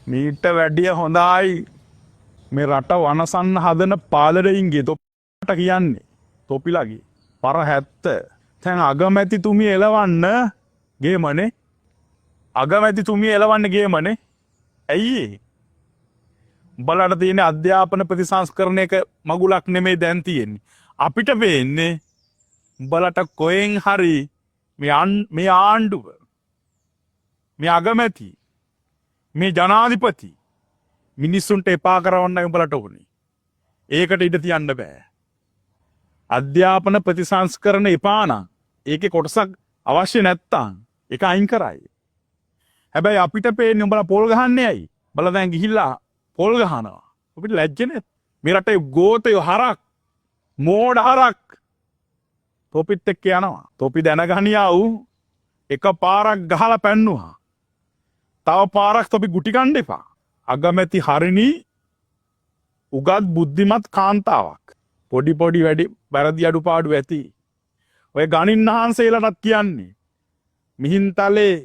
මීට වැඩිය හොඳයි මේ රට වනසන්න හදන පාලරයින්ගේ තොපට කියන්නේ තොපිලගේ පර 70 දැන් අගමැතිතුමිය එලවන්න ගේමනේ අගමැතිතුමිය එලවන්න ගේමනේ ඇයි බලන්න තියෙන අධ්‍යාපන ප්‍රතිසංස්කරණයක මගුලක් නෙමෙයි දැන් තියෙන්නේ අපිට වෙන්නේ බලට කොහෙන් හරි මේ ආණ්ඩුව මේ අගමැති මේ ජනාධිපති මිනිස්සුන්ට එපා කරවන්න උඹලට ඕනේ. ඒකට ඉඩ තියන්න බෑ. අධ්‍යාපන ප්‍රතිසංස්කරණ එපා නම් ඒකේ කොටසක් අවශ්‍ය නැත්තම් ඒක අයින් කරයි. හැබැයි අපිට පේන්නේ උඹලා පොල් ගහන්නේ ඇයි? බලලා දැන් ගිහිල්ලා පොල් ගහනවා. අපිට ලැජ්ජනේ. මේ රටේ ගෝතය හරක් මෝඩ හරක් තොපිත් එක්ක යනවා. තොපි දැනගනියා වූ එක පාරක් ගහලා පැන්නුවා. තව පාරක් තොපි ගුටි ගන්න එපා. අගමැති හරිනි උගත් බුද්ධිමත් කාන්තාවක්. පොඩි වැඩි වැරදි අඩුපාඩු ඇති. ඔය ගණින්හන්සේලාටත් කියන්නේ මිහින්තලේ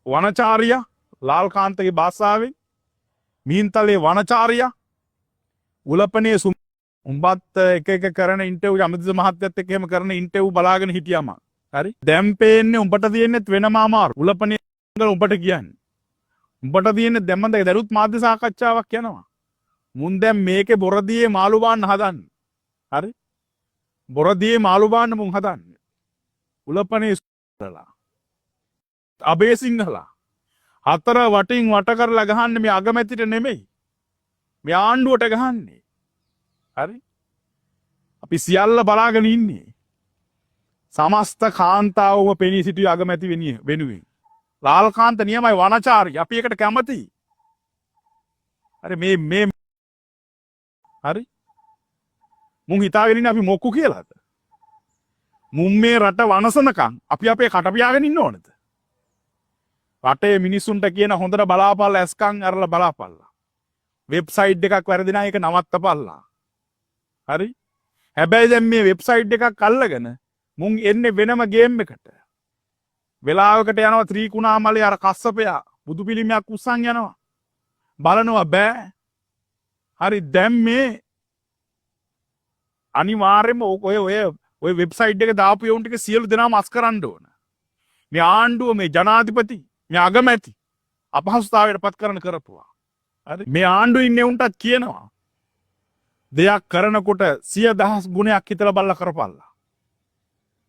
වනචාරියා ලාල්කාන්තගේ භාෂාවෙන් මිහින්තලේ වනචාරියා උලපනේ උඹත් එක කරන ඉන්ටර්විව් අමතිස මහත්තයත් එක්ක එහෙම කරන ඉන්ටර්විව් බලාගෙන හිටියාම හරි දැන් පේන්නේ උඹට තියෙන්නේ වෙනම අමාරු උලපනේ උඹට කියන්නේ උඹට තියෙන්නේ දැම්මද දරුත් මාධ්‍ය සාකච්ඡාවක් යනවා මුන් දැන් මේකේ බොරදියේ මාළු බාන්න හදන්නේ හරි බොරදියේ මාළු බාන්න මුන් හදන්නේ උලපනේ ඉස්සරලා අබේ සිංහලා හතර වටින් වට කරලා ගහන්නේ මේ අගමැතිට නෙමෙයි මේ ආණ්ඩුවට ගහන්නේ හරි අපි සියල්ල බලාගෙන ඉන්නේ සමස්ත කාන්තාවම පෙනී සිටිය අගමැති වෙනුවෙන් ලාල්කාන්ත නියමයි වනචාරී අපි එකට කැමති හරි මේ හරි මුන් හිතාගෙන ඉන්නේ අපි මොක්කු කියලාද මුන් මේ රට වනසනකම් අපි අපේ කට පියාගෙන ඉන්න ඕනද රටේ මිනිස්සුන්ට කියන හොඳට බලාපල්ලා ඇස්කම් අරලා බලාපල්ලා වෙබ්සයිට් එකක් වැරදිනා ඒක නවත්තපල්ලා හරි හැබැයි දැන් මේ වෙබ්සයිට් එකක් අල්ලගෙන මුන් එන්නේ වෙනම ගේම් එකට වෙලාවකට යනවා ත්‍රිකුණාමලේ අර කස්සපයා බුදු පිළිමයක් උස්සන් යනවා බලනවා බෑ හරි දැන් මේ අනිවාර්යයෙන්ම ඔය වෙබ්සයිට් එක දාපු යෝන් ටික සියලු දෙනාම අස් කරන්න ඕන මේ ආණ්ඩුව මේ ජනාධිපති මේ අගමැති අපහසුතාවයට පත් කරන කරපුවා හරි මේ ආණ්ඩුවේ ඉන්නේ උන්ටත් කියනවා දෙයක් කරනකොට 100,000 ගුණයක් හිතලා බලලා කරපල්ලා.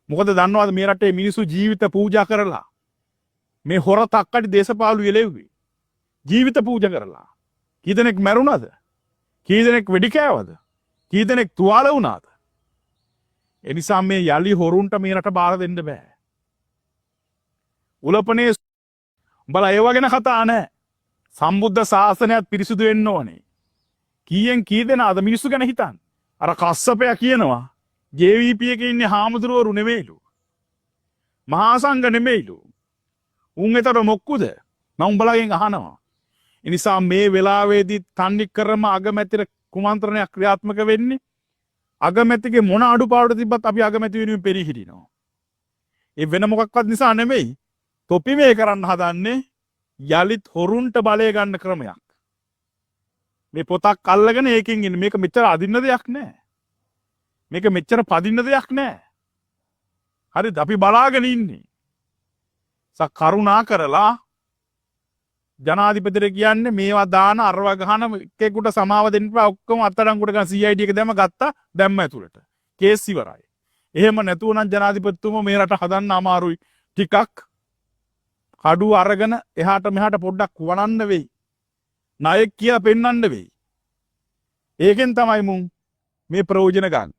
මොකද දන්නවද මේ රටේ මිනිස්සු ජීවිත පූජා කරලා මේ හොර තක්කඩි දේශපාලු එළෙව්වේ. ජීවිත පූජා කරලා. කී දෙනෙක් මැරුණාද? කී දෙනෙක් වෙඩි කෑවද? කී දෙනෙක් තුවාල වුණාද? ඒ නිසා මේ යලි හොරුන්ට මේ රට බාර දෙන්න බෑ. උලපනේ උඹලා ඒව ගැන කතා නැහැ. සම්බුද්ධ ශාසනයත් පිරිසුදු වෙන්න ඕනේ. කීයෙන් කී දෙනාද මිනිස්සු ගැන හිතන්නේ? අර කස්සපයා කියනවා JVP එකේ ඉන්නේ හාමුදුරුවරු නෙමෙයිලු. මහා සංඝ නෙමෙයිලු. උන් ඒතර මොක්කුද? මම උඹලාගෙන් අහනවා. ඒ නිසා මේ වෙලාවේදී තන්නේ කරම අගමැතිට කුමන්ත්‍රණයක් ක්‍රියාත්මක වෙන්නේ. අගමැතිගේ මොන අඩුපාඩු තිබ්බත් අපි අගමැති වෙනුවෙන් පෙරී හිටිනවා. ඒ වෙන මොකක්වත් නිසා නෙමෙයි. තොපි මේ කරන්න හදන්නේ යලිත් හොරුන්ට බලය ගන්න ක්‍රමයක්. මේ පොතක් අල්ලගෙන ඒකෙන් ඉන්නේ මේක මෙච්චර අදින්න දෙයක් නෑ. මේක මෙච්චර පදින්න දෙයක් නෑ. හරිද? අපි බලාගෙන ඉන්නේ. කරුණා කරලා ජනාධිපතිට කියන්නේ මේවා දාන අරව ගහන එකෙකුට සමාව දෙන්න බෑ ඔක්කොම අත්අඩංගුවට ගන්න CID එක ගත්තා දැම්ම ඇතුළට. කේස් ඉවරයි. එහෙම නැතුව නම් ජනාධිපතිතුමෝ මේ රට හදන්න අමාරුයි. ටිකක් කඩුව අරගෙන එහාට මෙහාට පොඩ්ඩක් වණන්න වෙයි. නායක කියලා පෙන්වන්න වෙයි. ඒකෙන් තමයි මුන් මේ ප්‍රයෝජන ගන්න.